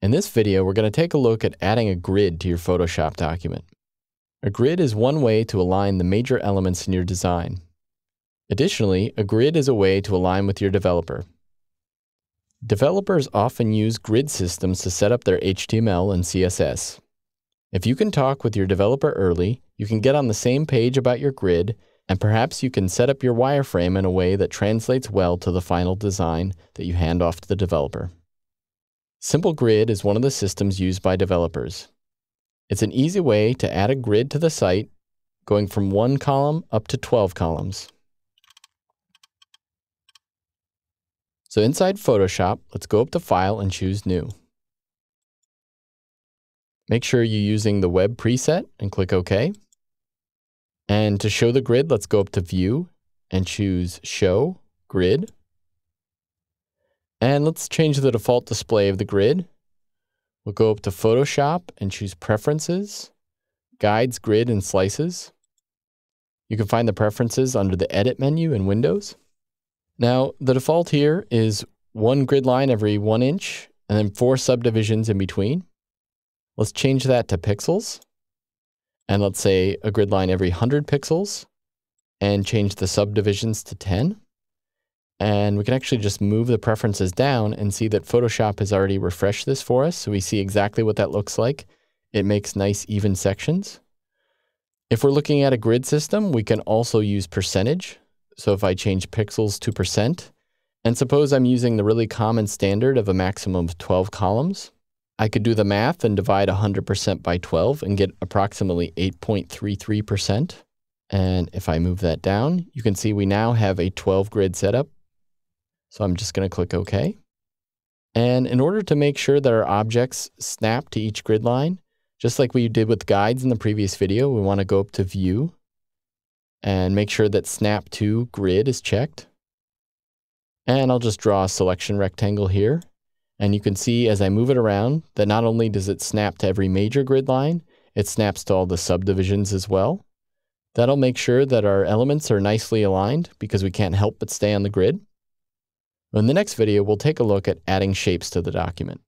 In this video, we're going to take a look at adding a grid to your Photoshop document. A grid is one way to align the major elements in your design. Additionally, a grid is a way to align with your developer. Developers often use grid systems to set up their HTML and CSS. If you can talk with your developer early, you can get on the same page about your grid, and perhaps you can set up your wireframe in a way that translates well to the final design that you hand off to the developer. Simple Grid is one of the systems used by developers. It's an easy way to add a grid to the site, going from 1 column up to 12 columns. So inside Photoshop, let's go up to File and choose New. Make sure you're using the Web preset and click OK. And to show the grid, let's go up to View and choose Show Grid. And let's change the default display of the grid. We'll go up to Photoshop and choose Preferences, Guides, Grid, and Slices. You can find the preferences under the Edit menu in Windows. Now, the default here is 1 grid line every 1 inch, and then 4 subdivisions in between. Let's change that to pixels. And let's say a grid line every 100 pixels, and change the subdivisions to 10. And we can actually just move the preferences down and see that Photoshop has already refreshed this for us. So we see exactly what that looks like. It makes nice even sections. If we're looking at a grid system, we can also use percentage. So if I change pixels to %, and suppose I'm using the really common standard of a maximum of 12 columns, I could do the math and divide 100% by 12 and get approximately 8.33%. And if I move that down, you can see we now have a 12 grid setup. So I'm just going to click OK. And in order to make sure that our objects snap to each grid line, just like we did with guides in the previous video, we want to go up to View and make sure that Snap to Grid is checked. And I'll just draw a selection rectangle here. And you can see as I move it around that not only does it snap to every major grid line, it snaps to all the subdivisions as well. That'll make sure that our elements are nicely aligned because we can't help but stay on the grid. In the next video, we'll take a look at adding shapes to the document.